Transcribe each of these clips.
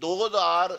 2000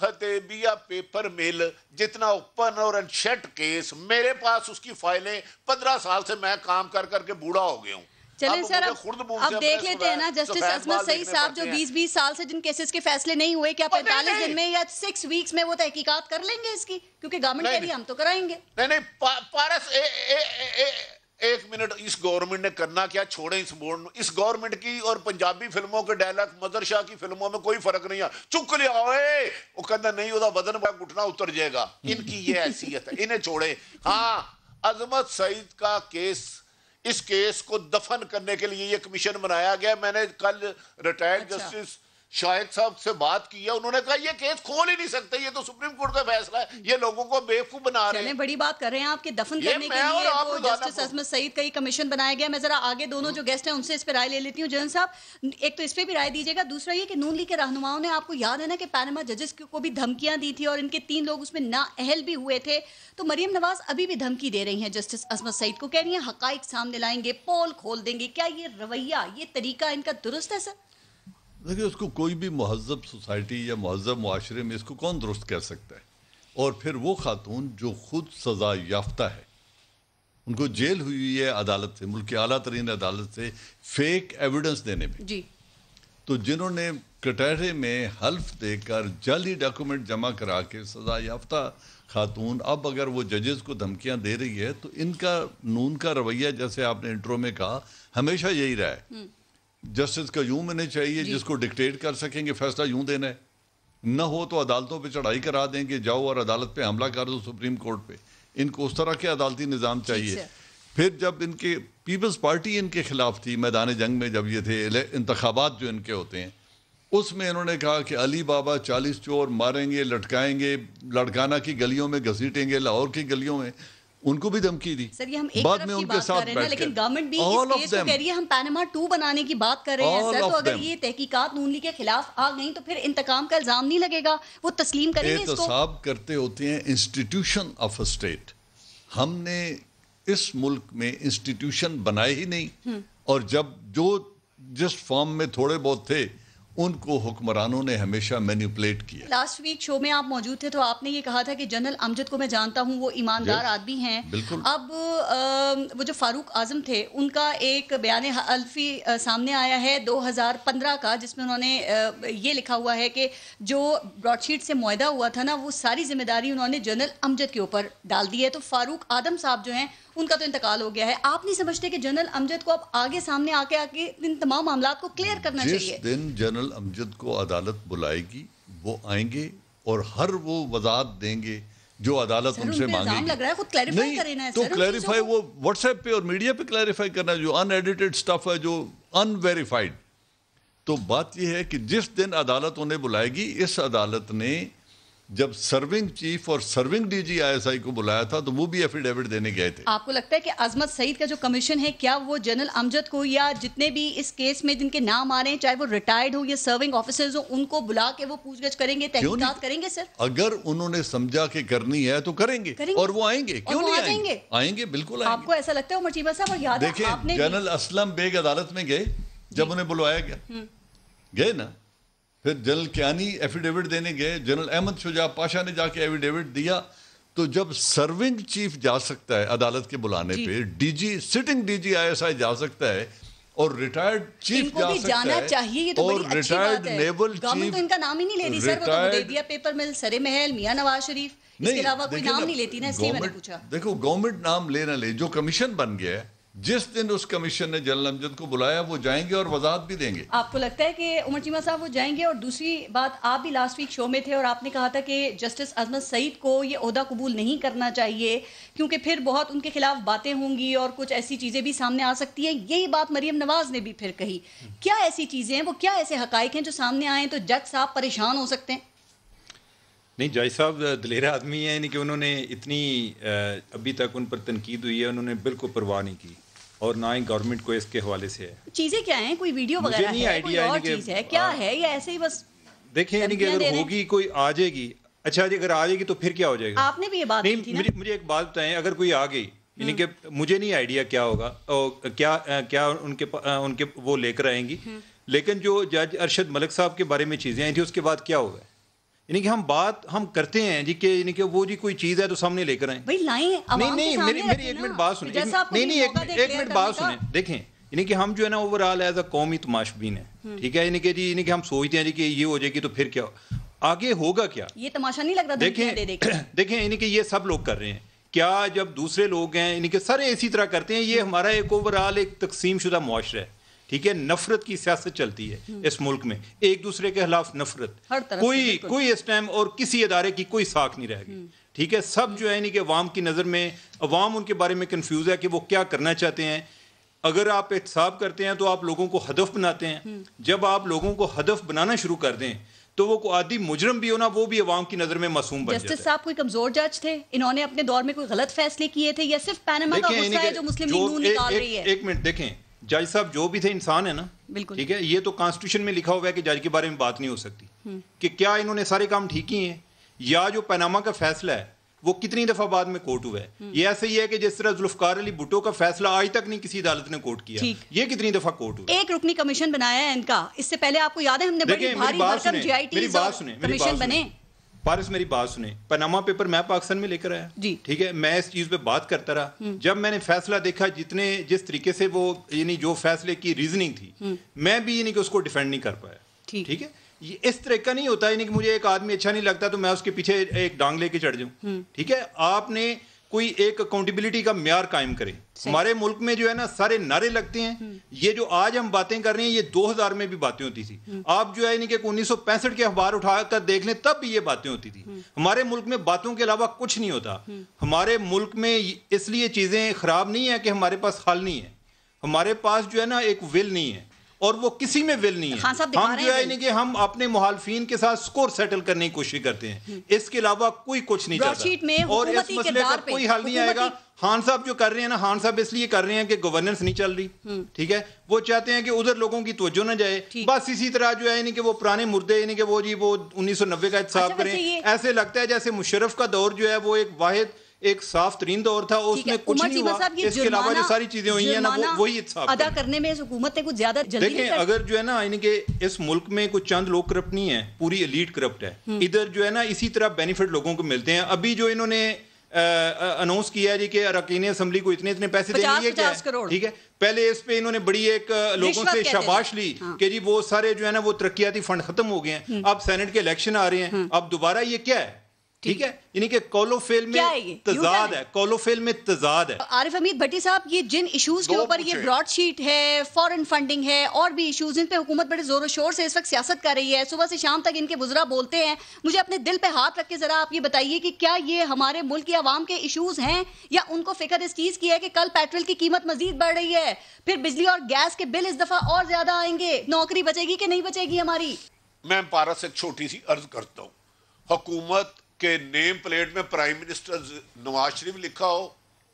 خطیبیہ paper مل جتنا open اور انشٹ کیس میرے پاس اس کی فائلیں 15 سال سے میں کام کر کر کے بوڑھا ہو گیا ہوں. چلیں سر اب دیکھ لیتے ہیں نا جسٹس عصمت سعید صاحب جو 20 سال سے جن کیسز کے فیصلے نہیں ہوئے کیا 45 دن میں یا 6 ویکس میں وہ تحقیقات کر لیں گے اس کی کیونکہ گورنمنٹ کہہ رہی ہے ہم تو کرائیں گے. نہیں پارس ایک منٹ اس گورنمنٹ نے کرنا کیا چھوڑیں اس بورڈ. اس گورنمنٹ کی اور پنجابی فلموں کے ڈائلاگ مظہر شاہ کی فلموں میں کوئی فرق نہیں ہے. چک لیا وہ کہتا نہیں ہوتا وزن گھٹنا اتر جائے گا. ان کی یہ حیثیت ہے انہیں چھوڑے. ہاں عصمت سعید کا کیس اس کیس کو دفن کرنے کے لیے یہ کمیشن بنایا گیا. میں نے کل ریٹائرڈ جسٹس شاہد صاحب سے بات کی ہے. انہوں نے کہا یہ کیس کھول ہی نہیں سکتے یہ تو سپریم کورٹ کا فیصلہ ہے. یہ لوگوں کو بیوقوف بنا رہے ہیں. بڑی بات کر رہے ہیں آپ کے دفن کرنے کے لیے وہ جسٹس عصمت سعید کا ہی کمیشن بنایا گیا. میں ذرا آگے دونوں جو گیسٹ ہیں ان سے اس پہ رائے لے لیتی ہوں. جنرل صاحب ایک تو اس پہ بھی رائے دیجیے گا. دوسرا یہ کہ نون لیگ کے رہنماؤں نے آپ کو یاد ہے نا کہ پاناما ججز کو بھی دھمکیاں دی تھی اور ان کے 3 لوگ اس میں نااہل بھی ہوئے تھے. تو مریم نواز ابھی بھی دھمکی دے رہی ہیں جسٹس عصمت سعید کو. کہہ رہی ہیں حقائق سامنے لائیں گے پول کھول دیں گے. کیا یہ رویہ یہ طریقہ ان کا درست ہے سر؟ دیکھیں اس کو کوئی بھی مہذب سوسائٹی یا مہذب معاشرے میں اس کو کون درست کر سکتا ہے. اور پھر وہ خاتون جو خود سزا یافتہ ہے ان کو جیل ہوئی ہے عدالت سے ملک کی اعلیٰ ترین عدالت سے فیک ایویڈنس دینے میں. جی تو جنہوں نے کٹہرے میں حلف دے کر جعلی ڈاکومنٹ جمع کرا کے سزا یافتہ خاتون اب اگر وہ ججز کو دھمکیاں دے رہی ہے تو ان کا نون کا رویہ جیسے آپ نے انٹرو میں کہا ہمیشہ یہی رہا ہے. جسٹس کا یوں ملنے چاہیے جس کو ڈکٹیٹ کر سکیں گے فیصلہ یوں دینا ہے. نہ ہو تو عدالتوں پہ چڑھائی کرا دیں کہ جاؤ اور عدالت پہ حملہ کر دو سپریم کورٹ پہ. ان کو اس طرح کے عدالتی نظام چاہیے. پھر جب ان کے پیپلز پارٹی ان کے خلاف تھی میدان جنگ میں جب یہ تھے انتخابات جو ان کے ہوتے ہیں اس میں انہوں نے کہا کہ علی بابا 40 چور ماریں گے لٹکائیں گے لڑکانہ کی گلیوں میں گھسیٹیں گے لاہور کی گلیوں میں. ان کو بھی دھمکی دی. سر یہ ہم ایک طرف کی بات کر رہے ہیں لیکن گورنمنٹ بھی اس کیس کو کہہ رہی ہے ہم پاناما 2 بنانے کی بات کر رہے ہیں سر. تو اگر یہ تحقیقات نون لیگ کے خلاف آ گئیں تو پھر انتقام کا الزام نہیں لگے گا وہ تسلیم کریں گے اس کو. احتساب کرتے ہوتے ہیں انسٹیٹیوشن آف اے اسٹیٹ. ہم نے اس ملک میں انسٹیٹیوشن بنائے ہی نہیں اور جب جس فارم میں تھوڑے بہت تھے ان کو حکمرانوں نے ہمیشہ مینیپولیٹ کیا. لاسٹ ویک شو میں آپ موجود تھے تو آپ نے یہ کہا تھا کہ جنرل امجد کو میں جانتا ہوں وہ ایماندار آدمی ہیں. اب وہ جو فاروق اعظم تھے ان کا ایک بیان حلفی سامنے آیا ہے 2015 کا جس میں انہوں نے یہ لکھا ہوا ہے کہ جو براڈ شیٹ سے معاہدہ ہوا تھا نا وہ ساری ذمہ داری انہوں نے جنرل امجد کے اوپر ڈال دی ہے. تو فاروق اعظم صاحب جو ہیں ان کا تو انتقال ہو گیا ہے. آپ نہیں سمجھتے کہ جنرل امجد کو اب آگے سامنے آ کے ان تمام معاملات کو کلیئر کرنا چاہیے؟ جس دن جنرل امجد کو عدالت بلائے گی وہ آئیں گے اور ہر وہ وضاحت دیں گے جو عدالت ان سے مانگے گی. لگ رہا ہے خود کلیریفائی کرنا ہے تو کلیریفائی وہ واٹس ایپ پہ اور میڈیا پہ کلیریفائی کرنا جو ان ایڈیٹڈ سٹف ہے جو ان ویریفائڈ. تو بات یہ ہے کہ جس دن عدالت انہیں بلائے گی اس عدالت نے جب سرونگ چیف اور serving D G I S I کو بلایا تھا تو وہ بھی ایفیڈیوٹ دینے گئے تھے. آپ کو لگتا ہے کہ عصمت سعید کا جو کمیشن ہے کیا وہ جنرل امجد کو یا جتنے بھی اس کیس میں جن کے نام آ رہے ہیں چاہے وہ ریٹائرڈ ہو یا سرونگ آفیسرز ہو ان کو بلا کے وہ پوچھ گچھ کریں گے تحقیقات کریں گے؟ سر اگر انہوں نے سمجھا کہ کرنی ہے تو کریں گے اور وہ آئیں گے. کیوں نہیں آئیں گے؟ آئیں گے بالکل. آپ کو ایسا لگتا ہے عمر چیمہ صاحب؟ اور یاد ہے دیکھیں جنرل اسلم بیگ عدالت میں گئے جب انہیں بلوایا گیا گئے نا. پھر جنرل کیانی ایفیڈیوٹ دینے گئے. جنرل احمد شجاع پاشا نے جا کے ایفیڈیوٹ دیا. تو جب سرونگ چیف جا سکتا ہے عدالت کے بلانے پہ D G sitting D G I S I جا سکتا ہے اور ریٹائرڈ چیف جا سکتا ہے اور ریٹائرڈ نیول چیف ان کا نام ہی نہیں لے رہی سر. وہ تو دے دیا پیپر مل سرے محل میاں نواز شریف اس کے علاوہ کوئی نام نہیں لیتی نا اس لیے میں نے پوچھا. دیکھو گورنمنٹ نام لے نہ لے جو کمیشن بن گیا ہے جس دن اس کمیشن نے جنرل امجد کو بلایا وہ جائیں گے اور وضاحت بھی دیں گے. آپ کو لگتا ہے کہ عمر چیمہ صاحب وہ جائیں گے؟ اور دوسری بات آپ بھی لاسٹ ویک شو میں تھے اور آپ نے کہا تھا کہ جسٹس عصمت سعید کو یہ عہدہ قبول نہیں کرنا چاہیے کیونکہ پھر بہت ان کے خلاف باتیں ہوں گی اور کچھ ایسی چیزیں بھی سامنے آ سکتی ہیں. یہی بات مریم نواز نے بھی پھر کہی. کیا ایسی چیزیں ہیں وہ کیا ایسے حقائق ہیں جو سامنے آئیں تو جج صاحب پریشان ہو سکتے ہیں؟ نہیں جج صاحب دلیر آدمی ہیں یعنی کہ انہوں نے اتنی ابھی تک ان پر تنقید ہوئی ہے انہوں نے بالکل پرواہ نہیں کی اور نہ ہی گورنمنٹ کو اس کے حوالے سے ہے. چیزیں کیا ہیں؟ کوئی ویڈیو وغیرہ ہے کوئی اور چیز ہے کیا ہے یا ایسے ہی بس دیکھیں یعنی کہ اگر ہوگی کوئی آ جائے گی اچھا جی اگر آ جائے گی تو پھر کیا ہو جائے گا؟ آپ نے بھی یہ بات کی تھی نا. مجھے ایک بات بتائیں اگر کوئی آ گئی یعنی کہ مجھے نہیں آئیڈیا کیا ہوگا اور کیا ان کے وہ لے کر آئیں گی لیکن جو جج ارشد ملک صاحب کے بارے میں چیزیں آئی تھی اس کے بعد کیا ہوگا یعنی کہ ہم کرتے ہیں جی کہ یعنی کہ وہ جی کوئی چیز ہے تو سامنے لے کر آئیں. بھائی لائیں نہیں میری ایک منٹ بات سنیں. نہیں ایک منٹ بات سنیں. دیکھیں یعنی کہ ہم جو ہے نا اوور آل ایز اے قومی تماشبین ہے, ٹھیک ہے, یعنی کہ جی یعنی کہ ہم سوچتے ہیں جی کہ یہ ہو جائے گی تو پھر کیا آگے ہوگا, کیا یہ تماشا نہیں لگ رہا. دیکھیں یعنی کہ یہ سب لوگ کر رہے ہیں, کیا جب دوسرے لوگ ہیں یعنی کہ سارے اسی طرح کرتے ہیں. یہ ہمارا ایک اوور آل ایک تقسیم شدہ معاشرہ ہے, ٹھیک ہے, نفرت کی سیاست چلتی ہے اس ملک میں, ایک دوسرے کے خلاف نفرت, کوئی اس ٹائم اور کسی ادارے کی کوئی ساکھ نہیں رہ گئی, ٹھیک ہے. سب جو ہے یعنی کہ عوام کی نظر میں, عوام ان کے بارے میں کنفیوز ہے کہ وہ کیا کرنا چاہتے ہیں. اگر آپ احتساب کرتے ہیں تو آپ لوگوں کو ہدف بناتے ہیں, جب آپ لوگوں کو ہدف بنانا شروع کر دیں تو وہ کوئی عادی مجرم بھی ہونا وہ بھی عوام کی نظر میں معصوم بن جاتا ہے. جسٹس صاحب کوئی کمزور جج تھے, انہوں نے اپنے دور میں کوئی غلط فیصلے کیے تھے, یا صرف پیناما کا غصہ ہے جو مسلم لیگ نون نکال رہی ہے؟ ایک منٹ دیکھیں, جج صاحب جو بھی تھے انسان ہے نا, ٹھیک ہے, یہ تو کانسٹیٹیوشن میں لکھا ہوا ہے کہ جج کے بارے میں بات نہیں ہو سکتی کہ کیا انہوں نے سارے کام ٹھیک ہی ہیں, یا جو پیناما کا فیصلہ ہے وہ کتنی دفعہ بعد میں کورٹ ہوا ہے. یہ ایسے ہی ہے کہ جس طرح ذوالفقار علی بھٹو کا فیصلہ آج تک نہیں کسی عدالت نے کورٹ کیا, یہ کتنی دفعہ کورٹ ہوا. ایک رکنی کمیشن بنایا ہے ان کا, اس سے پہلے آپ کو یاد ہے ہم نے بڑی بھاری بھرکم جی آئی ٹی کمیشن بنے. پارس میری بات سنیں, پاناما پیپر میں پاکستان میں لے کر آیا, ٹھیک ہے, میں اس چیز پہ بات کرتا رہا. جب میں نے فیصلہ دیکھا جس طریقے سے وہ یعنی جو فیصلے کی ریزننگ تھی, میں بھی یعنی کہ اس کو ڈیفینڈ نہیں کر پایا, ٹھیک ہے. اس طرح کا نہیں ہوتا ہے کہ مجھے ایک آدمی اچھا نہیں لگتا تو میں اس کے پیچھے ایک ڈانگ لے کے چڑھ جاؤں, ٹھیک ہے. آپ نے کوئی ایک اکاؤنٹیبلٹی کا معیار قائم کریں. ہمارے ملک میں جو ہے نا سارے نعرے لگتے ہیں, یہ جو آج ہم باتیں کر رہے ہیں یہ 2000 میں بھی باتیں ہوتی تھی. آپ جو ہے یعنی کہ 1965 کے اخبار اٹھا کر دیکھ لیں تب بھی یہ باتیں ہوتی تھی. ہمارے ملک میں باتوں کے علاوہ کچھ نہیں ہوتا. ہمارے ملک میں اس لیے چیزیں خراب نہیں ہیں کہ ہمارے پاس حل نہیں ہے, ہمارے پاس جو ہے نا ایک ول نہیں ہے, اور وہ کسی میں ول نہیں ہے. ہم جو ہے کہ ہم اپنے مخالفین کے ساتھ سکور سیٹل کرنے کی کوشش کرتے ہیں, اس کے علاوہ کوئی کچھ نہیں چاہتا, اور اس مسئلے کا کوئی حل نہیں آئے گا. خان صاحب جو کر رہے ہیں نا, خان صاحب اس لیے کر رہے ہیں کہ گورننس نہیں چل رہی, ٹھیک ہے, وہ چاہتے ہیں کہ ادھر لوگوں کی توجہ نہ جائے. بس اسی طرح جو ہے یعنی کہ وہ پرانے مردے یعنی کہ وہ 1990 کا احتساب کریں. ایسے لگتا ہے جیسے مشرف کا دور جو ہے وہ ایک واحد ایک صاف ترین دور تھا, اس میں کچھ نہیں ہوا. اس کے علاوہ جو ساری چیزیں ہوئی ہیں نا وہی احتساب ادا کرنے میں حکومت نے کچھ زیادہ جلدی. دیکھیں اگر جو ہے نا یعنی کہ اس ملک میں کچھ چند لوگ کرپٹ نہیں ہیں, پوری ایلیٹ کرپٹ ہے. ادھر جو ہے نا اسی طرح بینیفٹ لوگوں کو ملتے ہیں. ابھی جو انہوں نے اناؤنس کیا ہے جی کہ اراکین اسمبلی کو اتنے پیسے دیں گے, ٹھیک ہے. پہلے اس پہ انہوں نے بڑی ایک لوگوں سے شاباش لی کہ جی وہ سارے جو ہے نا وہ ترقیاتی فنڈ ختم ہو گئے ہیں, اب سینٹ کے الیکشن آ رہے ہیں, اب دوبارہ یہ کیا ہے, ٹھیک ہے, یعنی کہ کولو فیل میں تضاد ہے, کولو فیل میں تضاد ہے. عارف حمید بھٹی صاحب, یہ جن ایشوز کے اوپر یہ براڈ شیٹ ہے, فورن فنڈنگ ہے, اور بھی ایشوز, ان پہ حکومت بڑے زور و شور سے اس وقت سیاست کر رہی ہے. صبح سے شام تک ان کے وزراء بولتے ہیں. مجھے اپنے دل پہ ہاتھ رکھ کے ذرا آپ یہ بتائیے کہ کیا یہ ہمارے ملک کی عوام کے ایشوز ہیں, یا ان کو فکر اس چیز کی ہے کہ کل پیٹرول کی قیمت مزید بڑھ رہی ہے, پھر بجلی اور گیس کے بل اس دفعہ اور زیادہ آئیں گے, نوکری بچے گی کہ نہیں بچے گی ہماری؟ میں پارس سے چھوٹی سی عرض کرتا ہوں, حکومت کہ نیم پلیٹ میں پرائم منسٹر نواز شریف لکھا ہو,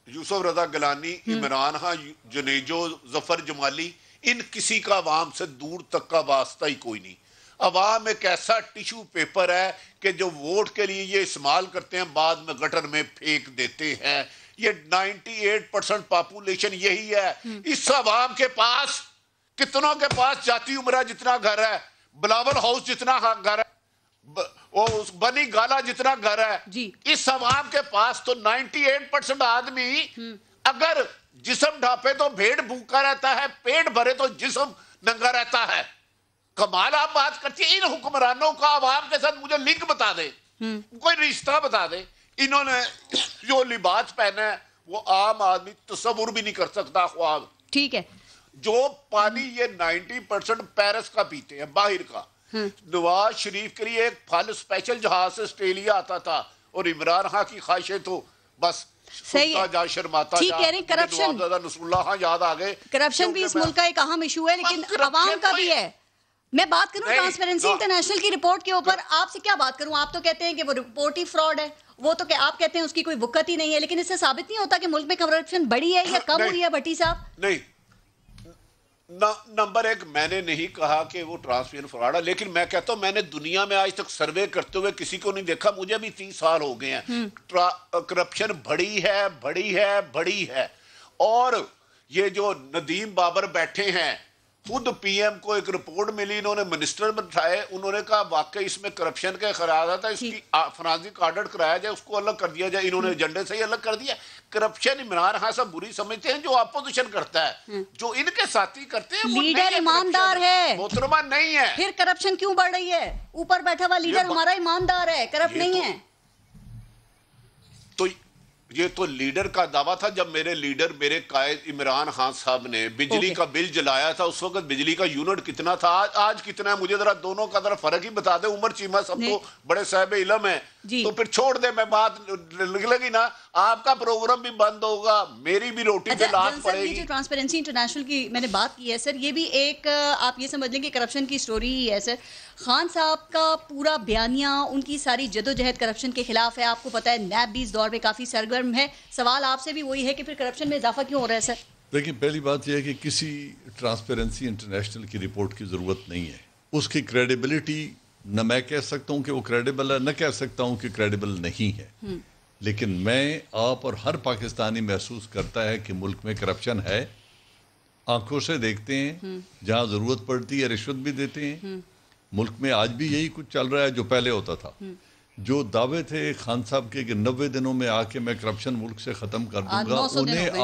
یوسف رضا گیلانی, عمران خان, جنیجو, ظفر جمالی, ان کسی کا عوام سے دور تک کا واسطہ ہی کوئی نہیں. عوام ایک ایسا ٹیشو پیپر ہے کہ جو ووٹ کے لیے یہ استعمال کرتے ہیں, بعد میں گٹر میں پھینک دیتے ہیں. یہ 98% پاپولیشن یہی ہے. اس عوام کے پاس کتنوں کے پاس جاتی عمرہ جتنا گھر ہے, بلاول ہاؤس جتنا گھر ہے, بنی گالا جتنا گھر ہے, اس عوام کے پاس تو 98% آدمی اگر جسم ڈھانپے تو بھیڑ بھوکا رہتا ہے, پیٹ بھرے تو جسم ننگا رہتا ہے. کمال آپ بات کرتی ہیں. ان حکمرانوں کا عوام کے ساتھ مجھے لنک بتا دے, کوئی رشتہ بتا دے. انہوں نے جو لباس پہنا ہے وہ عام آدمی تصور بھی نہیں کر سکتا خواب. ٹھیک ہے, جو پانی یہ 90% پیرس کا پیتے ہیں, باہر کا. نواز شریف کے لیے ایک پھل اسپیشل جہاز سے آسٹریلیا آتا تھا, اور عمران خان کی خواہشیں تو بس جا شرماتا جا. نصر اللہ خان یاد آ گئے. کرپشن بھی اس ملک کا ایک اہم ایشو ہے, لیکن عوام کا بھی ہے. میں بات کروں ٹرانسپیرنسی انٹرنیشنل کی رپورٹ کے اوپر, آپ سے کیا بات کروں. آپ تو کہتے ہیں کہ وہ رپورٹ ہی فراڈ ہے, وہ تو کہ آپ کہتے ہیں اس کی کوئی وقت ہی نہیں ہے, لیکن اس سے ثابت نہیں ہوتا کہ ملک میں کرپشن بڑی ہے یا کم ہوئی ہے. بھٹی صاحب نہیں, نمبر ایک میں نے نہیں کہا کہ وہ ٹرانسپیرنٹ فراڈ ہے, لیکن میں کہتا ہوں میں نے دنیا میں آج تک سروے کرتے ہوئے کسی کو نہیں دیکھا, مجھے بھی 30 سال ہو گئے ہیں, کرپشن بڑی ہے. اور یہ جو ندیم بابر بیٹھے ہیں خود پی ایم کو ایک رپورٹ ملی, انہوں نے منسٹر بٹھائے, انہوں نے کہا واقعی اس میں کرپشن کے خراجات ہے, اس کی فرانسک آڈٹ کرایا جائے, اس کو الگ کر دیا جائے. انہوں نے ایجنڈے سے ہی الگ کر دیا. کرپشن عمران خان صاحب بری سمجھتے ہیں جو اپوزیشن کرتا ہے, جو ان کے ساتھی کرتے ہیں وہ لیڈر ایماندار ہے, محترمہ نہیں ہے. پھر کرپشن کیوں بڑھ رہی ہے؟ اوپر بیٹھا ہوا لیڈر ہمارا ایماندار ہے, کرپٹ نہیں ہے. تو یہ تو لیڈر کا دعویٰ تھا. جب میرے لیڈر میرے قائد عمران خان صاحب نے بجلی کا بل جلایا تھا, اس وقت بجلی کا یونٹ کتنا تھا, آج کتنا ہے؟ مجھے ذرا دونوں کا ذرا فرق ہی بتا دیں. عمر چیمہ سب تو بڑے صاحب علم ہیں, تو پھر چھوڑ دیں, میں بات نکلے گی نا, آپ کا پروگرام بھی بند ہوگا, میری بھی روٹی پہ لات پڑے گی. جو ٹرانسپیرنسی انٹرنیشنل کی میں نے بات کی ہے سر, یہ بھی ایک آپ یہ سمجھ لیں کہ کرپشن کی سٹوری ہی ہے سر. خان صاحب کا پورا بیانیہ, ان کی ساری جدوجہد کرپشن کے خلاف ہے. آپ کو پتا ہے نیب بھی اس دور میں کافی سرگرم ہے. سوال آپ سے بھی وہی ہے کہ پھر کرپشن میں اضافہ کیوں ہو رہا ہے سر؟ دیکھیں, پہلی بات یہ ہے کہ کسی ٹرانسپیرنسی انٹرنیشنل کی رپورٹ کی ضرورت نہیں ہے. اس کی کریڈیبلٹی نہ میں کہہ سکتا ہوں کہ وہ کریڈیبل ہے, نہ کہہ سکتا ہوں کہ کریڈیبل نہیں ہے. لیکن میں, آپ اور ہر پاکستانی محسوس کرتا ہے کہ ملک میں کرپشن ہے. آنکھوں سے دیکھتے ہیں, جہاں ضرورت پڑتی ہے رشوت بھی دیتے ہیں. ملک میں آج بھی یہی کچھ چل رہا ہے جو پہلے ہوتا تھا. جو دعوے تھے خان صاحب کے کہ 90 دنوں میں آ کے میں کرپشن ملک سے ختم کر دوں گا, انہیں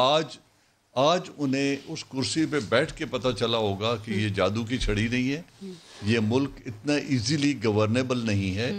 آج انہیں اس کرسی پہ بیٹھ کے پتہ چلا ہوگا کہ یہ جادو کی چھڑی نہیں ہے. یہ ملک اتنا ایزیلی گورنیبل نہیں ہے.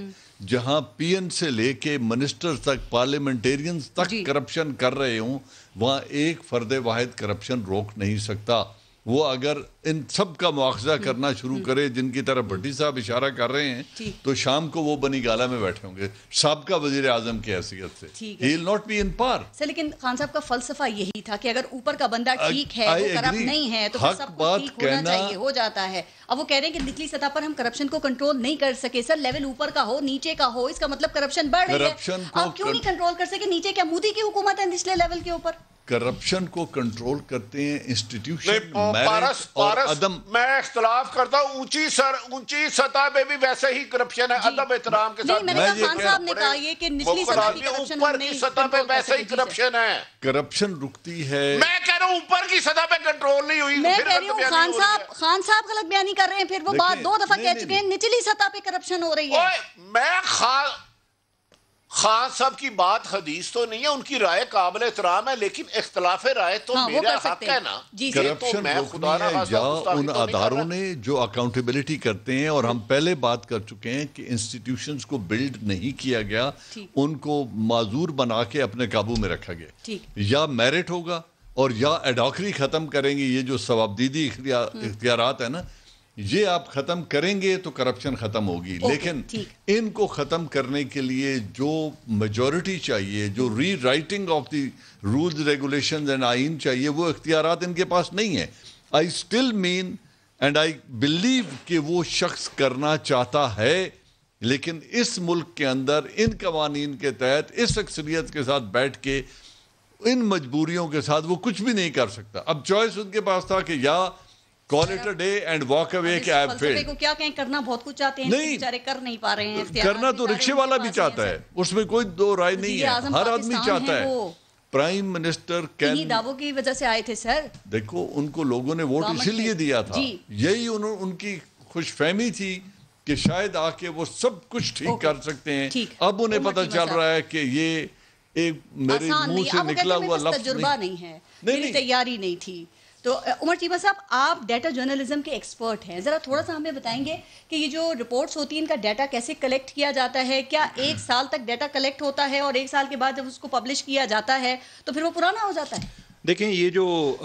جہاں پی این سے لے کے منسٹر تک, پارلیمنٹیرینز تک کرپشن کر رہے ہوں, وہاں ایک فرد واحد کرپشن روک نہیں سکتا. وہ اگر ان سب کا مواخذہ کرنا شروع کرے جن کی طرف بھٹی صاحب اشارہ کر رہے ہیں, تو شام کو وہ بنی گالا میں بیٹھے ہوں گے سابقہ وزیر اعظم کی حیثیت سے. He will not be in par. سر لیکن خان صاحب کا فلسفہ یہی تھا کہ اگر اوپر کا بندہ ٹھیک ہے, وہ کرپٹ نہیں ہے, تو سب کو ٹھیک ہونا چاہیے, ہو جاتا ہے. اب وہ کہہ رہے ہیں کہ نچلی سطح پر ہم کرپشن کو کنٹرول نہیں کر سکے. سر لیول اوپر کا ہو, نیچے کا ہو, اس کا مطلب کرپشن بڑھ رہی ہے. آپ کیوں نہیں کنٹرول کر سکے نیچے؟ کیا مودی کی حکومت ہے نچلے لیول کے اوپر؟ کرپشن کو کنٹرول کرتے ہیں انسٹیٹیوشن, میرٹ اور عدم. میں اختلاف کرتا ہوں, اونچی سطح پہ بھی ویسے ہی کرپشن ہے, ادب احترام کے ساتھ. میں نے کہا خان صاحب نے کہا یہ کہ نچلی سطح کی کرپشن اوپر کی سطح پہ ویسے ہی کرپشن ہے. کرپشن رکتی ہے, میں کہہ رہا ہوں اوپر کی سطح پہ کنٹرول نہیں ہوئی. میں کہہ رہی ہوں خان صاحب غلط بیانی کر رہے ہیں. پھر وہ بات 2 دفعہ کہہ چکے ہیں, نچلی سطح پہ کرپشن ہو رہی ہے. میں خان صاحب کی بات حدیث تو نہیں ہے, ان کی رائے قابل احترام ہے, لیکن اختلاف رائے تو میرا حق ہے نا. کرپشن روکنی ہے یا ان اداروں نے جو اکاؤنٹیبلٹی کرتے ہیں, اور ہم پہلے بات کر چکے ہیں کہ انسٹیٹیوشنز کو بلڈ نہیں کیا گیا, ان کو معذور بنا کے اپنے قابو میں رکھا گیا. یا میرٹ ہوگا اور یا ایڈاکری ختم کریں گے. یہ جو ثوابدیدی اختیارات ہیں نا, یہ آپ ختم کریں گے تو کرپشن ختم ہوگی. لیکن ان کو ختم کرنے کے لیے جو میجورٹی چاہیے, جو rewriting of the rules regulations and آئین چاہیے, وہ اختیارات ان کے پاس نہیں ہیں. I still mean and I believe کہ وہ شخص کرنا چاہتا ہے, لیکن اس ملک کے اندر ان قوانین کے تحت اس اکثریت کے ساتھ بیٹھ کے ان مجبوریوں کے ساتھ وہ کچھ بھی نہیں کر سکتا. اب چوائس ان کے پاس تھا کہ یا call it a day and walk away کہ I have failed. کو کیا کہیں, کرنا بہت کچھ چاہتے ہیں, بیچارے کر نہیں پا رہے ہیں. کرنا تو رکشے والا بھی چاہتا ہے, اس میں کوئی دو رائے نہیں ہے, ہر آدمی چاہتا ہے. پرائم منسٹر انہی دعووں کی وجہ سے آئے تھے سر. دیکھو ان کو لوگوں نے ووٹ اسی لیے دیا تھا, یہی ان کی خوش فہمی تھی کہ شاید آ کے وہ سب کچھ ٹھیک کر سکتے ہیں. اب انہیں پتہ چل رہا ہے کہ یہ ایک میرے منہ سے نکلا ہوا لفظ تجربہ نہیں ہے, میری تیاری نہیں تھی. تو عمر چیمہ صاحب, آپ ڈیٹا جرنلزم کے ایکسپرٹ ہیں, ذرا تھوڑا سا ہمیں بتائیں گے کہ یہ جو رپورٹس ہوتی ہیں ان کا ڈیٹا کیسے کلیکٹ کیا جاتا ہے؟ کیا 1 سال تک ڈیٹا کلیکٹ ہوتا ہے اور 1 سال کے بعد جب اس کو پبلش کیا جاتا ہے تو پھر وہ پرانا ہو جاتا ہے؟ دیکھیں, یہ جو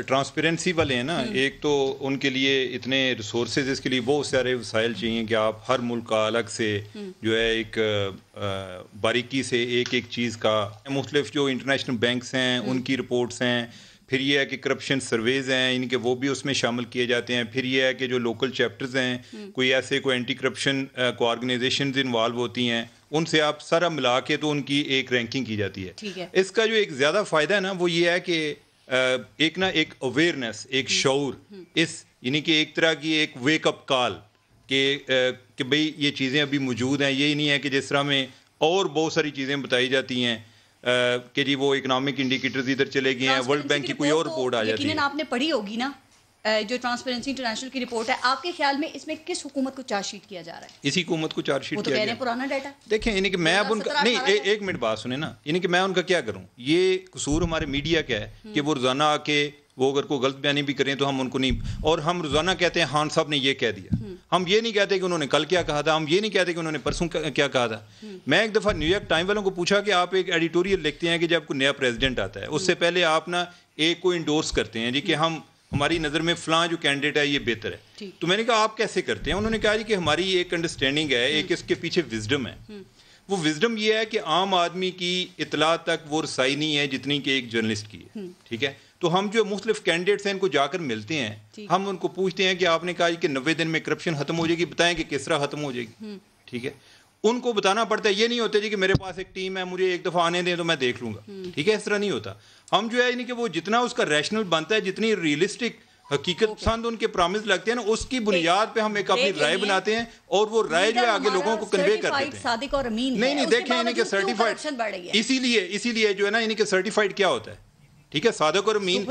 ٹرانسپیرنسی والے ہیں نا, ایک تو ان کے لیے اتنے ریسورسز, اس کے لیے بہت سارے وسائل چاہیے کہ آپ ہر ملک کا الگ سے جو ہے ایک باریکی سے ایک چیز کا, مختلف جو انٹرنیشنل بینکس ہیں ان کی رپورٹس ہیں, پھر یہ ہے کہ کرپشن سرویز ہیں ان کے, وہ بھی اس میں شامل کیے جاتے ہیں. پھر یہ ہے کہ جو لوکل چیپٹرز ہیں, کوئی ایسے کوئی اینٹی کرپشن کو آرگنائزیشنز انوالو ہوتی ہیں, ان سے آپ سارا ملا کے تو ان کی ایک رینکنگ کی جاتی ہے. اس کا جو ایک زیادہ فائدہ ہے نا, وہ یہ ہے کہ ایک اویئرنیس, ایک شعور, اس یعنی کہ ایک طرح کی ایک ویک اپ کال کہ بھئی یہ چیزیں ابھی موجود ہیں. یہی نہیں ہے کہ جس طرح میں اور بہت ساری چیزیں بتائی جاتی ہیں کہ جی وہ اکنامک انڈیکیٹرز ادھر چلے گئے ہیں, ورلڈ بینک کی کوئی اور رپورٹ آ جاتی ہے. لیکن آپ نے پڑھی ہوگی نا, جو ٹرانسپیرنسی انٹرنیشنل کی رپورٹ ہے، آپ کے خیال میں اس میں کس حکومت کو چارج شیٹ کیا جا رہا ہے؟ اسی حکومت کو چارج شیٹ وہ تو کہہ رہے ہیں پرانا ڈیٹا. دیکھیں یعنی کہ میں اب ان کا نہیں، ایک منٹ بات سنیں نا، یعنی کہ میں ان کا کیا کروں؟ یہ قصور ہمارے میڈیا کا ہے کہ وہ روزانہ آ کے وہ اگر کوئی غلط بیانی بھی کریں تو ہم ان کو نہیں، اور ہم روزانہ کہتے ہیں خان صاحب نے یہ کہہ دیا. ہم یہ نہیں کہتے کہ انہوں نے کل کیا کہا تھا، ہم یہ نہیں کہتے کہ انہوں نے پرسوں کیا کہا تھا. میں ایک دفعہ نیو یارک ٹائم والوں کو پوچھا کہ آپ ایک ایڈیٹوریل لکھتے ہیں کہ جب کوئی نیا پریزیڈنٹ آتا ہے اس سے پہلے آپ نا ایک کو انڈورس کرتے ہیں جی کہ ہماری نظر میں فلاں جو کینڈیڈیٹ ہے یہ بہتر ہے. تو میں نے کہا آپ کیسے کرتے ہیں؟ انہوں نے کہا جی کہ ہماری ایک انڈرسٹینڈنگ ہے، ایک اس کے پیچھے وزڈم ہے. وہ وزڈم یہ ہے کہ عام آدمی کی اطلاع تک وہ رسائی نہیں ہے جتنی کہ ایک جرنلسٹ کی ہے. ٹھیک ہے، تو ہم جو مختلف کینڈیڈیٹس ہیں ان کو جا کر ملتے ہیں، ہم ان کو پوچھتے ہیں کہ آپ نے کہا کہ 90 دن میں کرپشن ختم ہو جائے گی، بتائیں کہ کس طرح ختم ہو جائے گی. ٹھیک ہے، ان کو بتانا پڑتا ہے. یہ نہیں ہوتا جی کہ میرے پاس ایک ٹیم ہے، مجھے ایک دفعہ آنے دیں تو میں دیکھ لوں گا. ٹھیک ہے، اس طرح نہیں ہوتا. ہم جو ہے یعنی کہ وہ جتنا اس کا ریشنل بنتا ہے، جتنی ریئلسٹک حقیقت پسند ان کے پرامز لگتے ہیں نا، اس کی بنیاد پہ ہم ایک اپنی رائے بناتے ہیں اور وہ رائے جو ہے آگے لوگوں کو کنوے کر دیتے ہیں. صادق اور امین نہیں دیکھیں یعنی کہ سرٹیفائڈ، اسی لیے جو ہے نا یعنی کہ سرٹیفائڈ کیا ہوتا ہے. ٹھیک ہے، صادق اور امین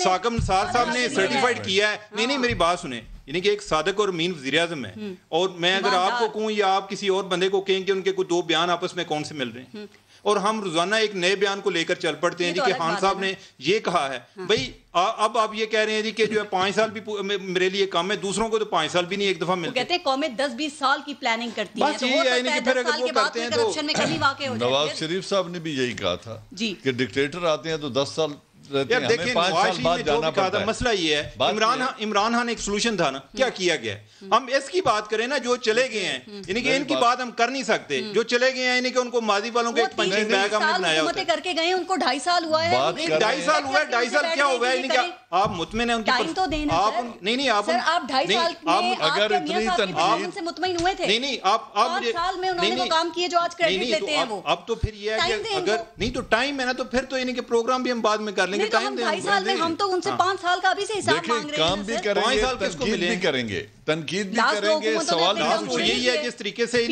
ساکم نثار صاحب نے سرٹیفائڈ کیا ہے. نہیں میری بات سنیں، یعنی کہ ایک صادق اور امین وزیر اعظم ہے، اور میں اگر آپ کو کہوں یا آپ کسی اور بندے کو کہیں کہ ان کے کوئی دو بیان آپس میں کون سے مل رہے ہیں، اور ہم روزانہ ایک نئے بیان کو لے کر چل پڑتے ہیں جی کہ خان صاحب نے یہ کہا ہے. بھائی اب آپ یہ کہہ رہے ہیں جی کہ جو ہے 5 سال بھی میرے لیے کم ہے، دوسروں کو تو 5 سال بھی نہیں ایک دفعہ ملتے. کہتے ہیں قومیں 10-20 سال کی پلاننگ کرتی ہیں، بس یہی ہے کہ پھر اگر وہ کرتے ہیں تو نواز شریف صاحب نے بھی یہی کہا تھا کہ ڈکٹیٹر آتے ہیں تو 10 سال دیکھیں نواز شریف نے جو بھی کہا تھا، مسئلہ یہ ہے عمران خان ایک سولوشن تھا نا، کیا گیا ہے. ہم اس کی بات کریں نا، جو چلے گئے ہیں یعنی کہ ان کی بات ہم کر نہیں سکتے. جو چلے گئے ہیں یعنی کہ ان کو ماضی والوں کو ایک پنچنگ بیگ ہم نے بنایا ہوتا ہے. کر کے گئے ان کو 2.5 سال ہوا ہے. 2.5 سال ہوا ہے. 2.5 سال کیا ہوا ہے؟ یعنی کہ آپ مطمئن ہیں ان کی آپ نہیں آپ 2.5 سال میں اگر اتنی تنقید سے مطمئن ہوئے تھے. نہیں آپ 5 سال میں انہوں نے وہ کام کیے جو آج کریڈٹ لیتے ہیں. وہ اب تو پھر یہ ہے کہ اگر نہیں تو ٹائم ہے نا، تو پھر تو یعنی کہ پروگرام بھی ہم بعد میں کر لیں گے. ٹائم دیں. 2.5 سال میں ہم تو ان سے 5 سال کا ابھی سے حساب مانگ رہے ہیں. کام بھی کریں گے، تنقید بھی کریں گے، تنقید بھی کریں گے، سوال تو یہی ہے جس طریقے سے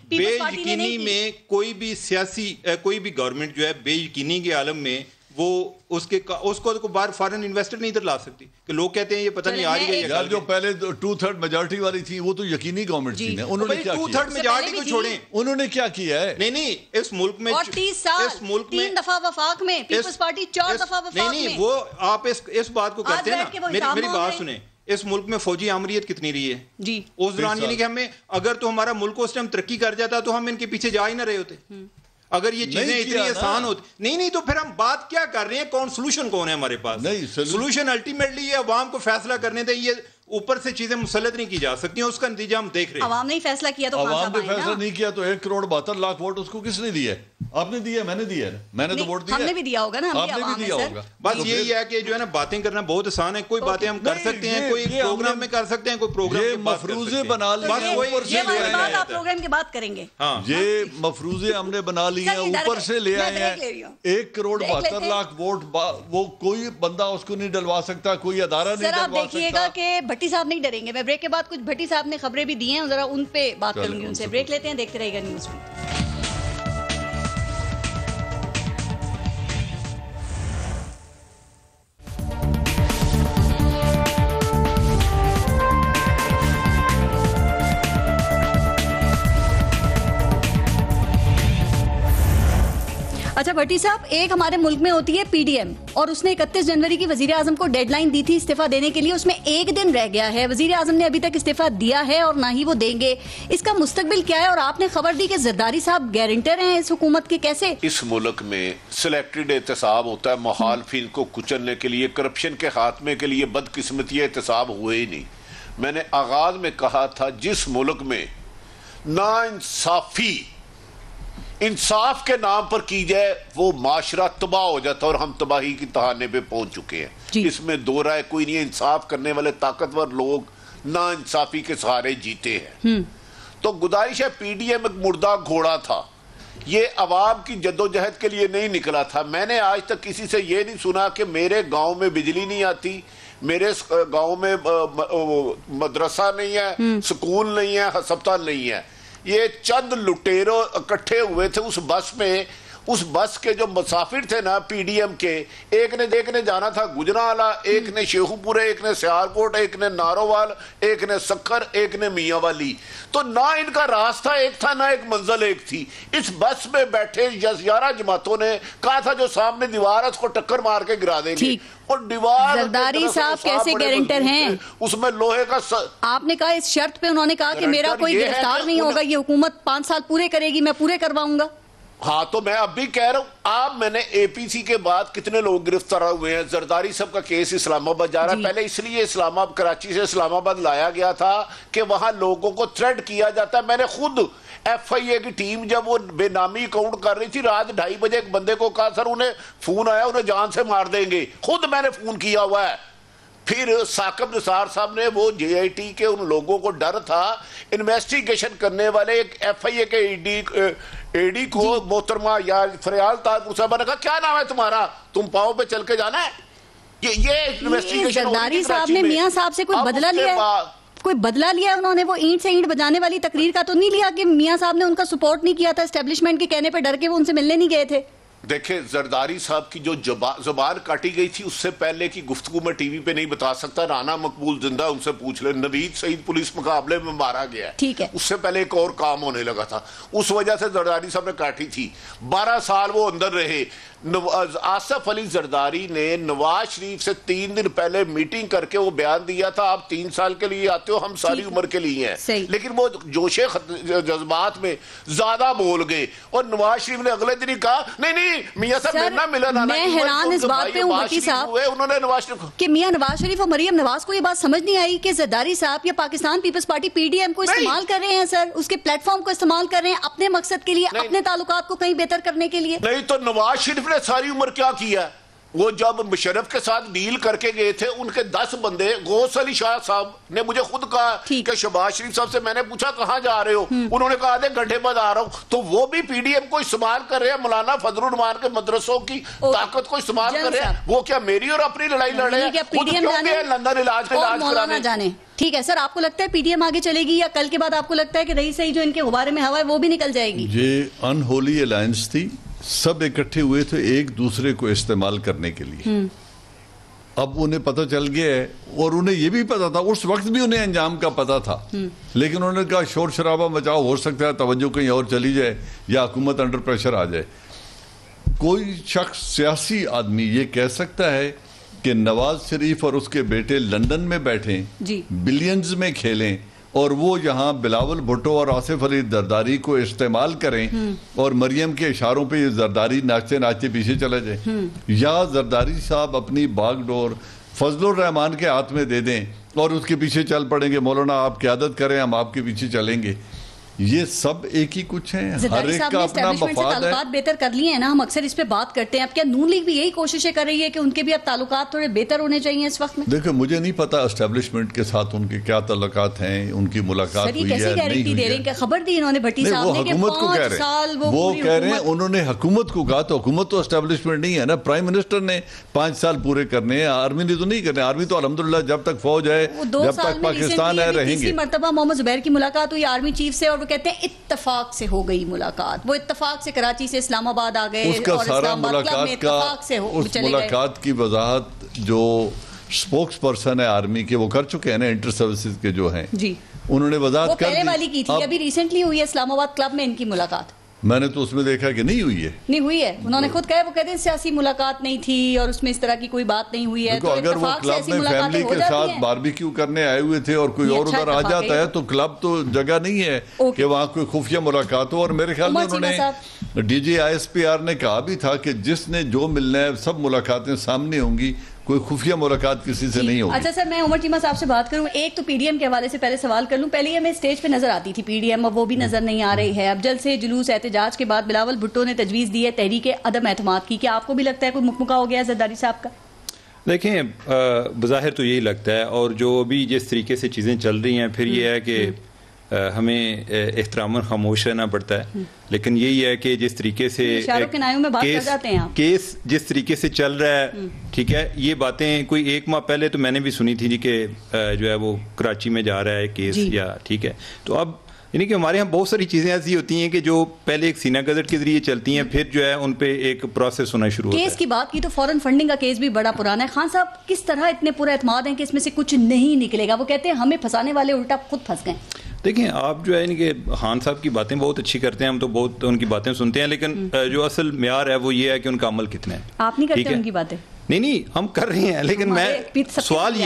بے یقینی میں کوئی بھی سیاسی کوئی بھی گورنمنٹ جو ہے بے یقینی کے عالم میں وہ اس کو باہر فارن انویسٹر نہیں ادھر لا سکتی کہ لوگ کہتے ہیں یہ پتہ نہیں آ رہی ہے. یار جو پہلے 2/3 میجارٹی والی تھی وہ تو یقینی گورنمنٹ تھی نا، انہوں نے کیا کیا؟ 2/3 میجارٹی کو چھوڑیں، انہوں نے کیا کیا ہے؟ نہیں اس ملک میں 30 سال 3 دفعہ وفاق میں، پیپلز پارٹی 4 دفعہ وفاق میں. نہیں وہ آپ اس بات کو کرتے ہیں نا. میری بات سنیں، اس ملک میں فوجی آمریت کتنی رہی ہے جی اس دوران؟ یعنی کہ ہمیں اگر تو ہمارا ملک اس ٹائم ترقی کر جاتا تو ہم ان کے پیچھے جا ہی نہ رہے ہوتے. اگر یہ چیزیں اتنی آسان ہوتی نہیں تو پھر ہم بات کیا کر رہے ہیں؟ سولوشن کون ہے ہمارے پاس؟ سولوشن الٹیمیٹلی یہ عوام کو فیصلہ کرنے دیں. یہ اوپر سے چیزیں مسلط نہیں کی جا سکتی ہیں، اس کا نتیجہ ہم دیکھ رہے ہیں. عوام نے فیصلہ کیا تو عوام نے فیصلہ نہیں کیا تو 1,72,00,000 ووٹ اس کو کس نے دیا؟ آپ نے دیا، میں نے دیا، میں نے تو ووٹ دیا. ہم نے بھی دیا ہوگا نا، آپ نے بھی دیا ہوگا. بس یہی ہے کہ جو ہے نا باتیں کرنا بہت آسان ہے. کوئی باتیں ہم کر سکتے ہیں، کوئی پروگرام میں کر سکتے ہیں، کوئی پروگرام مفروضے بنا لیے، آپ پروگرام کی بات کریں گے. یہ مفروضے ہم نے بنا لیے ہیں، اوپر سے لے آئے ہیں. 1,72,00,000 ووٹ وہ کوئی بندہ اس کو نہیں ڈلوا سکتا، کوئی ادارہ نہیں ڈلوا سکتا. آپ دیکھیے گا کہ بھٹی صاحب نہیں ڈریں گے. میں بریک کے بعد کچھ بھٹی صاحب نے خبریں بھی دی ہیں، ذرا ان پہ بات کروں گی ان سے. بریک لیتے ہیں، دیکھتے رہیے گا نیوز بھی. اچھا بھٹی صاحب، ایک ہمارے ملک میں ہوتی ہے پی ڈی ایم، اور اس نے 31 جنوری کی وزیر اعظم کو ڈیڈ لائن دی تھی استعفیٰ دینے کے لیے. اس میں 1 دن رہ گیا ہے، وزیر اعظم نے ابھی تک استعفیٰ دیا ہے اور نہ ہی وہ دیں گے. اس کا مستقبل کیا ہے؟ اور آپ نے خبر دی کہ زرداری صاحب گارنٹر ہیں اس حکومت کے. کیسے؟ اس ملک میں سلیکٹڈ احتساب ہوتا ہے مخالفین کو کچلنے کے لیے، کرپشن کے خاتمے کے لیے. بدقسمتی احتساب ہوئے ہی نہیں. میں نے آغاز میں کہا تھا جس ملک میں نا انصافی انصاف کے نام پر کی جائے وہ معاشرہ تباہ ہو جاتا ہے، اور ہم تباہی کی تہانے پہ پہنچ چکے ہیں. اس میں دو رائے کوئی نہیں ہے. انصاف کرنے والے طاقتور لوگ نا انصافی کے سہارے جیتے ہیں. تو گزارش ہے، پی ڈی ایم ایک مردہ گھوڑا تھا، یہ عوام کی جدوجہد کے لیے نہیں نکلا تھا. میں نے آج تک کسی سے یہ نہیں سنا کہ میرے گاؤں میں بجلی نہیں آتی، میرے گاؤں میں مدرسہ نہیں ہے، سکول نہیں ہے، ہسپتال نہیں ہے. یہ چند لٹیروں اکٹھے ہوئے تھے اس بس میں، اس بس کے جو مسافر تھے نا پی ڈی ایم کے، ایک نے جانا تھا گجرانوالہ، ایک نے شیخو پورے، ایک نے سیالکوٹ، ایک نے نارووال، ایک نے سکھر، ایک نے میاں والی، تو نہ ان کا راستہ ایک تھا نہ ایک منزل ایک تھی۔ اس بس میں بیٹھے 11 جماعتوں نے کہا تھا جو سامنے دیوار ہے اس کو ٹکر مار کے گرا دیں گے، اور دیوار زرداری صاحب کیسے گارنٹر ہیں؟ اس میں لوہے کا آپ نے کہا اس شرط پہ انہوں نے کہا کہ میرا کوئی گرفتار نہیں ہوگا، یہ حکومت 5 سال پورے کرے گی، میں پورے کرواؤں گا۔ ہاں تو میں اب بھی کہہ رہا ہوں، آپ میں نے اے پی سی کے بعد کتنے لوگ گرفتار ہوئے ہیں، زرداری صاحب کا کیس اسلام آباد جا رہا ہے، پہلے اس لیے کراچی سے اسلام آباد لایا گیا تھا کہ وہاں لوگوں کو تھریٹ کیا جاتا ہے۔ میں نے خود ایف آئی اے کی ٹیم جب وہ بے نامی اکاؤنٹ کر رہی تھی، رات 2:30 بجے ایک بندے کو کہا سر انہیں فون آیا، انہیں جان سے مار دیں گے، خود میں نے فون کیا ہوا ہے۔ پھر ثاقب نثار صاحب نے وہ جے آئی ٹی کے ان لوگوں کو ڈر تھا، انویسٹیگیشن کرنے والے ایک ایف آئی اے کے اے ڈی کو محترمہ یا فریال طاہر صاحبہ نے کہا کیا نام ہے تمہارا، تم پاؤں پہ چل کے جانا ہے۔ یہ انویسٹیگیشن زرداری صاحب نے میاں صاحب سے کوئی بدلہ لیا ہے؟ انہوں نے وہ اینٹ سے اینٹ بجانے والی تقریر کا تو نہیں لیا کہ میاں صاحب نے ان کا سپورٹ نہیں کیا تھا، اسٹیبلشمنٹ کے کہنے پہ ڈر کے وہ ان سے ملنے نہیں گئے تھے؟ دیکھیں زرداری صاحب کی جو زبان کاٹی گئی تھی اس سے پہلے کی گفتگو میں ٹی وی پہ نہیں بتا سکتا، رانا مقبول زندہ، ان سے پوچھ لیں، نوید سعید پولیس مقابلے میں مارا گیا ہے، ٹھیک ہے، اس سے پہلے ایک اور کام ہونے لگا تھا، اس وجہ سے زرداری صاحب نے کاٹی تھی، 12 سال وہ اندر رہے۔ آصف علی زرداری نے نواز شریف سے 3 دن پہلے میٹنگ کر کے وہ بیان دیا تھا آپ 3 سال کے لیے آتے ہو، ہم ساری عمر کے لیے ہیں، لیکن وہ جوش جذبات میں زیادہ بول گئے، اور نواز شریف نے اگلے دن ہی کہا نہیں میاں صاحب ملنا ملنا۔ میں حیران اس بات پہ ہوں بھٹی صاحب کہ میاں نواز شریف اور مریم نواز کو یہ بات سمجھ نہیں آئی کہ زرداری صاحب یا Pakistan Peoples Party P D M کو استعمال کر رہے ہیں، سر اس کے پلیٹ فارم کو استعمال کر رہے ہیں اپنے مقصد کے لیے، اپنے تعلقات کو کہیں بہتر کرنے کے لیے۔ نہیں تو نواز شریف نے ساری عمر کیا کیا؟ وہ جب مشرف کے ساتھ ڈیل کر کے گئے تھے، ان کے 10 بندے، غوث علی شاہ صاحب نے مجھے خود کہا کہ شہباز شریف صاحب سے میں نے پوچھا کہاں جا رہے ہو، انہوں نے کہا آدھے گھنٹے بعد آ رہا ہوں، تو وہ بھی پی ڈی ایم کو استعمال کر رہے ہیں، مولانا فضل الرحمان کے مدرسوں کی طاقت کو استعمال کر رہے ہیں، وہ کیا میری اور اپنی لڑائی لڑ رہے ہیں؟ خود کیوں گئے لندن علاج کرانے؟ ٹھیک ہے سر، آپ کو لگتا ہے پی ڈی ایم آگے چلے گی یا کل کے بعد آپ کو لگتا ہے کہ رئیس صحیح جو ان کے غبارے میں ہوا ہے وہ بھی نکل جائے گی؟ یہ ان ہولی الائنس تھی، سب اکٹھے ہوئے تھے ایک دوسرے کو استعمال کرنے کے لیے۔ اب انہیں پتہ چل گیا ہے، اور انہیں یہ بھی پتا تھا، اس وقت بھی انہیں انجام کا پتا تھا، لیکن انہوں نے کہا شور شرابہ مچاؤ، ہو سکتا ہے توجہ کہیں اور چلی جائے یا حکومت انڈر پریشر آ جائے۔ کوئی شخص سیاسی آدمی یہ کہہ سکتا ہے کہ نواز شریف اور اس کے بیٹے لندن میں بیٹھیں، بلینز میں کھیلیں، اور وہ یہاں بلاول بھٹو اور آصف علی زرداری کو استعمال کریں، اور مریم کے اشاروں پہ یہ زرداری ناچتے ناچتے پیچھے چلا جائے، یا زرداری صاحب اپنی باغ ڈور فضل الرحمان کے ہاتھ میں دے دیں اور اس کے پیچھے چل پڑیں گے، مولانا آپ قیادت کریں ہم آپ کے پیچھے چلیں گے۔ یہ سب ایک ہی کچھ ہیں، ہر ایک کا اپنا مفاد ہے۔ تعلقات بہتر کر لیے ہیں نا، ہم اکثر اس پہ بات کرتے ہیں، اب کیا نون لیگ بھی یہی کوششیں کر رہی ہے کہ ان کے بھی اب تعلقات تھوڑے بہتر ہونے چاہیے اس وقت میں؟ دیکھیں مجھے نہیں پتا اسٹیبلشمنٹ کے ساتھ ان کے کیا تعلقات ہیں، ان کی ملاقات ہوئی ہے نہیں گارنٹی دے رہے ہیں کہ خبر دی انہوں نے بھٹی صاحب نے کہ 5 سال وہ کہہ رہے ہیں، انہوں نے حکومت کو کہا، تو حکومت تو اسٹیبلشمنٹ نہیں ہے نا، پرائم منسٹر نے 5 سال پورے کرنے ہیں، آرمی نے تو نہیں کرنے، آرمی تو الحمدللہ جب تک فوج ہے جب تک پاکستان ہے رہیں گے۔ تیسری مرتبہ محمد زبیر کی ملاقات ہوئی آرمی چیف سے، اور وہ کہتے ہیں اتفاق سے ہو گئی ملاقات، وہ اتفاق سے کراچی سے اسلام آباد آ گئے، اس کا سارا ملاقات کی وضاحت جو سپوکس پرسن ہے آرمی کے وہ کر چکے ہیں نا، انٹر سروسز کے جو ہیں، انہوں نے وضاحت کر دی۔ پہلے والی کی تھی، ابھی ریسنٹلی ہوئی ہے اسلام آباد کلب میں ان کی ملاقات، میں نے تو اس میں دیکھا کہ نہیں ہوئی ہے، انہوں نے خود کہا، وہ کہتے ہیں سیاسی ملاقات نہیں تھی اور اس میں اس طرح کی کوئی بات نہیں ہوئی ہے۔ اگر وہ کلب میں فیملی کے ساتھ باربیکیو کرنے آئے ہوئے تھے اور کوئی اور ادھر آ جاتا ہے تو کلب تو جگہ نہیں ہے کہ وہاں کوئی خفیہ ملاقات ہو، اور میرے خیال میں انہوں نے D G I S P R نے کہا بھی تھا کہ جس نے جو ملنا ہے سب ملاقاتیں سامنے ہوں گی، کوئی خفیہ ملاقات کسی سے نہیں ہوگی۔ اچھا سر، میں عمر چیمہ صاحب سے بات کروں، ایک تو پی ڈی ایم کے حوالے سے پہلے سوال کر لوں، پہلے یہ ہمیں اسٹیج پہ نظر آتی تھی پی ڈی ایم، اب وہ بھی نظر نہیں آ رہی ہے، اب جلد سے جلوس احتجاج کے بعد بلاول بھٹو نے تجویز دی ہے تحریک عدم اعتماد کی، کیا آپ کو بھی لگتا ہے کوئی مکمکہ ہو گیا ہے زرداری صاحب کا؟ دیکھیں بظاہر تو یہی لگتا ہے، اور جو ابھی جس طریقے سے چیزیں چل رہی ہیں پھر یہ ہے کہ ہمیں احترام خاموش رہنا پڑتا ہے، لیکن یہی ہے کہ جس طریقے سے کیس جس طریقے سے چل رہا ہے، ٹھیک ہے، یہ باتیں کوئی 1 ماہ پہلے تو میں نے بھی سنی تھی جی کہ جو ہے وہ کراچی میں جا رہا ہے کیس، یا ٹھیک ہے، تو اب یعنی کہ ہمارے یہاں بہت ساری چیزیں ایسی ہوتی ہیں کہ جو پہلے ایک سینہ گزٹ کے ذریعے چلتی ہیں، پھر جو ہے ان پہ ایک پروسیس ہونا شروع ہوتا ہے. کیس کی بات کی تو فورن فنڈنگ کا کیس بھی بڑا پرانا ہے. خان صاحب کس طرح اتنے پورا اعتماد ہیں کہ اس میں سے کچھ نہیں نکلے گا؟ وہ کہتے ہیں ہمیں پھنسانے والے الٹا خود پھنس گئے. دیکھیں آپ جو ہے کہ خان صاحب کی باتیں بہت اچھی کرتے ہیں، ہم تو بہت ان کی باتیں سنتے ہیں، لیکن جو اصل معیار ہے وہ یہ ہے کہ ان کا عمل کتنا ہے. آپ نہیں کرتے ان کی باتیں؟ نہیں ہم کر رہے ہیں، لیکن میں سوال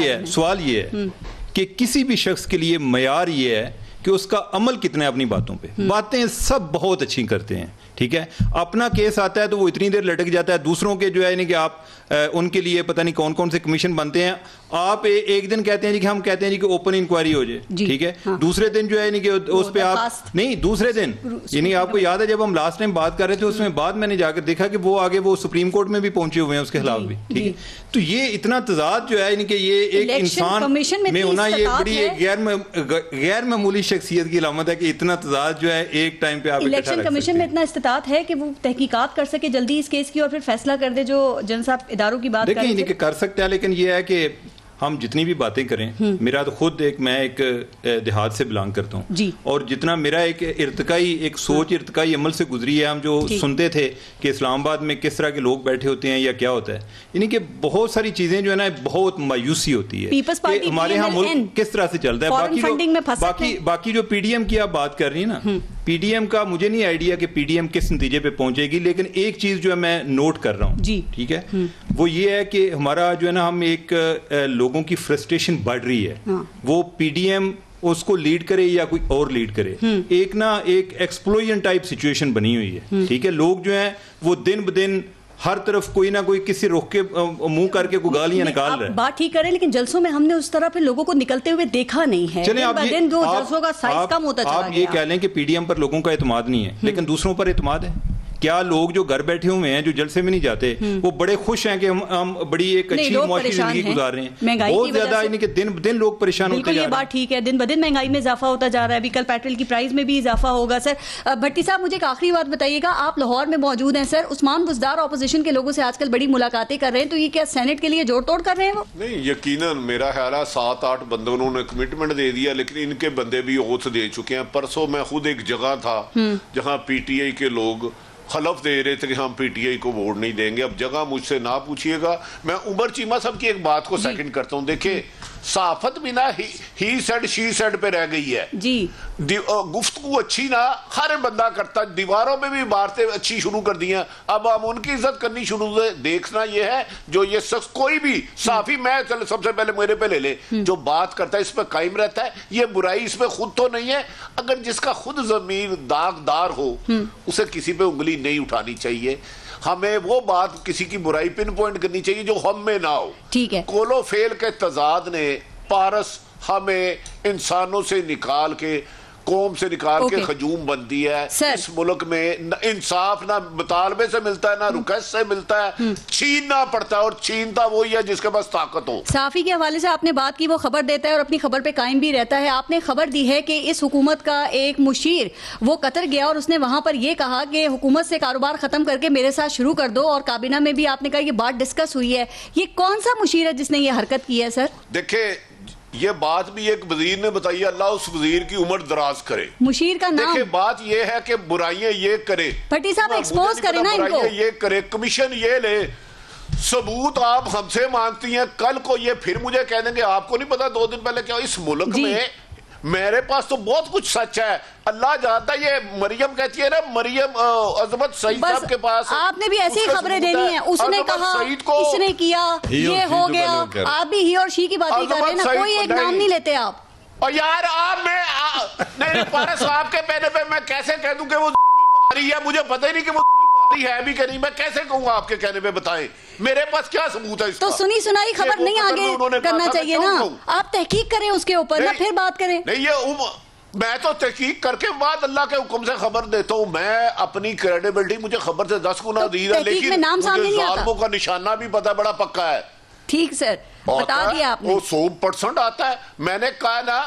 یہ ہے کہ کسی بھی شخص کے لیے معیار یہ ہے کہ اس کا عمل کتنا ہے اپنی باتوں پہ. باتیں سب بہت اچھی کرتے ہیں، ٹھیک ہے، اپنا کیس آتا ہے تو وہ اتنی دیر لٹک جاتا ہے. دوسروں کے جو ہے یعنی کہ آپ ان کے لیے پتہ نہیں کون کون سے کمیشن بنتے ہیں. آپ ایک دن کہتے ہیں جی کہ ہم کہتے ہیں جی کہ اوپن انکوائری ہو جائے، ٹھیک ہے، دوسرے دن جو ہے یعنی کہ اس پہ آپ نہیں، دوسرے دن یعنی آپ کو یاد ہے جب ہم لاسٹ ٹائم بات کر رہے تھے اس میں بعد میں نے جا کر دیکھا کہ وہ آگے وہ سپریم کورٹ میں بھی پہنچے ہوئے ہیں اس کے خلاف بھی، ٹھیک ہے. تو یہ اتنا تضاد جو ہے یعنی کہ یہ ایک انسان میں ہونا یہ بڑی غیر معمولی شخصیت کی علامت ہے کہ اتنا تضاد جو ہے ایک ٹائم پہ آپ الیکشن کمیشن میں اتنا استطاعت ہے کہ وہ تحقیقات کر سکے جلدی اس کیس کی اور پھر فیصلہ کر دے. جو جن صاحب اداروں کی بات دیکھیں یعنی کہ کر سکتے ہیں، لیکن یہ ہے کہ ہم جتنی بھی باتیں کریں، میرا تو خود میں ایک دیہات سے بلانگ کرتا ہوں، اور جتنا میرا ایک سوچ ارتقائی عمل سے گزری ہے، ہم جو سنتے تھے کہ اسلام آباد میں کس طرح کے لوگ بیٹھے ہوتے ہیں یا کیا ہوتا ہے، یعنی کہ بہت ساری چیزیں جو ہے نا بہت مایوسی ہوتی ہے کہ ہمارے ہاں ملک کس طرح سے چلتا ہے. باقی جو پی ڈی ایم کی آپ بات کر رہی ہیں نا، پی ڈی ایم کا مجھے نہیں آئیڈیا کہ پی ڈی ایم کس نتیجے پہ پہنچے گی، لیکن ایک چیز جو ہے میں نوٹ کر رہا ہوں، ٹھیک ہے، وہ یہ ہے کہ ہمارا جو ہے نا ہم ایک لوگوں کی فرسٹریشن بڑھ رہی ہے. وہ پی ڈی ایم اس کو لیڈ کرے یا کوئی اور لیڈ کرے، ایک ایکسپلوژن ٹائپ سچویشن بنی ہوئی ہے، ٹھیک ہے. لوگ جو ہیں وہ دن بدن ہر طرف کوئی نہ کوئی کسی رخ کے منہ کر کے کوئی گالیاں نکال رہے ہیں. بات ٹھیک کریں، لیکن جلسوں میں ہم نے اس طرح پھر لوگوں کو نکلتے ہوئے دیکھا نہیں ہے. چلیں آپ یہ کہہ لیں کہ پی ڈی ایم پر لوگوں کا اعتماد نہیں ہے، لیکن دوسروں پر اعتماد ہے. کیا لوگ جو گھر بیٹھے ہوئے ہیں، جو جلسے میں نہیں جاتے، وہ بڑے خوش ہیں کہ ہم بڑی ایک اچھی معاشی زندگی گزار رہے ہیں؟ بہت زیادہ یعنی کہ دن بدن لوگ پریشان ہوتے جا رہے ہیں. یہ بات ٹھیک ہے، دن بدن مہنگائی میں اضافہ ہوتا جا رہا ہے. ابھی کل پیٹرول کی پرائز میں بھی اضافہ ہوگا. سر بھٹی صاحب مجھے ایک آخری بات بتائیے گا، آپ لاہور میں موجود ہیں سر، عثمان بزدار اپوزیشن کے لوگوں سے آج کل بڑی ملاقاتیں کر رہے ہیں، تو یہ کیا سینٹ کے لیے جوڑ توڑ کر رہے ہیں؟ وہ نہیں، یقیناً میرا خیال ہے 7-8 بندوں نے کمٹمنٹ دے دیا، لیکن ان کے بندے بھی اوتھ دے چکے ہیں. پرسوں میں خود ایک جگہ تھا جہاں پی ٹی آئی کے لوگ خلف دے رہے تھے کہ ہم پی ٹی آئی کو ووٹ نہیں دیں گے. اب جگہ مجھ سے نہ پوچھئے گا. میں عمر چیمہ صاحب کی ایک بات کو سیکنڈ کرتا ہوں. دیکھیں صحافت بھی نا ہی سیڈ شی سیڈ پہ رہ گئی ہے جی. گفتگو اچھی نہ ہر بندہ کرتا، دیواروں میں بھی باتیں اچھی شروع کر دی ہیں. اب ہم ان کی عزت کرنی شروع دیکھنا یہ ہے جو یہ شخص کوئی بھی صحافی، میں چلے سب سے پہلے میرے پہ لے لے، جو بات کرتا ہے اس پہ قائم رہتا ہے. یہ برائی اس پہ خود تو نہیں ہے. اگر جس کا خود ضمیر داغدار ہو اسے کسی پہ انگلی نہیں اٹھانی چاہیے. ہمیں وہ بات کسی کی برائی پن پوائنٹ کرنی چاہیے جو ہم میں نہ ہو. ٹھیک ہے. کولو فیل کے تضاد نے پارس ہمیں انسانوں سے نکال کے، قوم سے نکال کے خجوم بن دی ہے. اس ملک میں انصاف نہ مطالبے سے ملتا ہے نہ ریکویسٹ سے ملتا ہے، چھیننا پڑتا ہے، اور چھینتا وہی ہے جس کے پاس طاقت ہو. صحافی کے حوالے سے آپ نے بات کی، وہ خبر دیتا ہے اور اپنی خبر پہ قائم بھی رہتا ہے. آپ نے خبر دی ہے کہ اس حکومت کا ایک مشیر وہ قطر گیا اور اس نے وہاں پر یہ کہا کہ حکومت سے کاروبار ختم کر کے میرے ساتھ شروع کر دو، اور کابینہ میں بھی آپ نے کہا یہ بات ڈسکس ہوئی ہے. یہ کون سا مشیر ہے جس نے یہ حرکت کی ہے؟ سر دیکھیں یہ بات بھی ایک وزیر نے بتائی، اللہ اس وزیر کی عمر دراز کرے. مشیر کا نام، دیکھیں بات یہ ہے کہ برائیاں یہ کرے، بھٹی صاحب ایکسپوز کریں نا ان کو، یہ کرے، کمیشن یہ لے، ثبوت آپ ہم سے مانگتی ہیں، کل کو یہ پھر مجھے کہہ دیں گے آپ کو نہیں پتا 2 دن پہلے کیا. اس ملک میں میرے پاس تو بہت کچھ سچ ہے، اللہ جانتا ہے. یہ مریم کہتی ہے نا، مریم عظمت سعید صاحب کے پاس آپ نے بھی ایسی خبریں دینی ہیں. اس نے کہا اس نے کیا، یہ ہو گیا. آپ بھی ہی اور شی کی باتیں کر رہے ہیں نا، کوئی ایک نام نہیں لیتے آپ. اور یار آپ میں نہیں پارس صاحب کے پہنے پہ میں کیسے کہہ دوں کہ وہ ہے؟ مجھے پتہ ہی نہیں کہ وہ ہے بھی کہ نہیں. میں کیسے کہوں گا آپ کے کہنے پہ؟ بتائیں میرے پاس کیا ثبوت ہے اس کا؟ تو سنی سنائی خبر نہیں آگے کرنا چاہیے نا، آپ تحقیق کریں اس کے اوپر نہ پھر بات کریں. نہیں یہ میں تو تحقیق کر کے بعد اللہ کے حکم سے خبر دیتا ہوں. میں اپنی کریڈیبلٹی مجھے خبر سے 10 گنا زیادہ ہے، لیکن مجھے ظالموں کا نشانہ بھی پتا بڑا پکا ہے. ٹھیک سر بتا دیا آپ نے، وہ 100% آتا ہے. میں نے کہا نا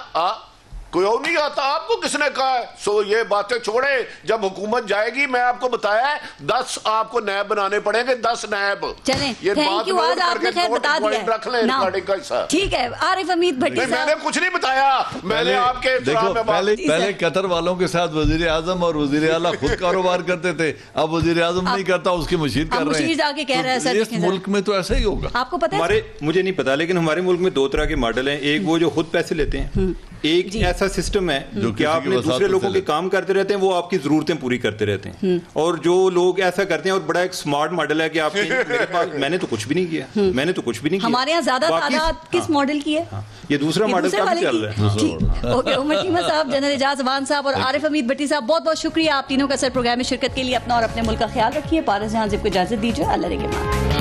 کوئی اور نہیں آتا. آپ کو کس نے کہا ہے؟ سو یہ باتیں چھوڑے, جب حکومت جائے گی میں آپ کو بتایا ہے 10 آپ کو نیب بنانے پڑیں گے, 10 نیب. چلیں یہ تھینک یو, آج آپ نے خیر بتا دیا رکھ لیں ریکارڈنگ کا حصہ. ٹھیک ہے. عارف حمید بھٹی صاحب, میں نے کچھ نہیں بتایا, میں نے آپ کے پہلے قطر والوں کے ساتھ وزیر اعظم اور وزیر اعلیٰ خود کاروبار کرتے تھے, اب وزیر اعظم نہیں کرتا, اس کی مشیر کر رہے ہیں. جا کے کہہ رہا ہے اس ملک میں تو ایسا ہی ہوگا. آپ کو پتہ ہے, مجھے نہیں پتا, لیکن ہمارے ملک میں 2 طرح کے ماڈل ہیں. ایک وہ جو خود پیسے لیتے ہیں, ایک ایسا سسٹم ہے جو کہ آپ نے دوسرے لوگوں کے کام کرتے رہتے ہیں, وہ آپ کی ضرورتیں پوری کرتے رہتے ہیں. اور جو لوگ ایسا کرتے ہیں, اور بڑا ایک سمارٹ ماڈل ہے کہ آپ میرے پاس میں نے تو کچھ بھی نہیں کیا, میں نے تو کچھ بھی نہیں کیا. ہمارے یہاں زیادہ تعداد کس ماڈل کی ہے؟ یہ دوسرا ماڈل کافی چل رہا ہے. اوکے, عمر چیمہ صاحب, جنرل اعجاز امان صاحب اور عارف حمید بھٹی صاحب, بہت بہت شکریہ آپ تینوں کا سر پروگرام میں شرکت کے لیے. اپنا اور اپنے ملک کا خیال رکھیے. پارس جہاں زیب کو اجازت دیجیے. اللہ نگہبان.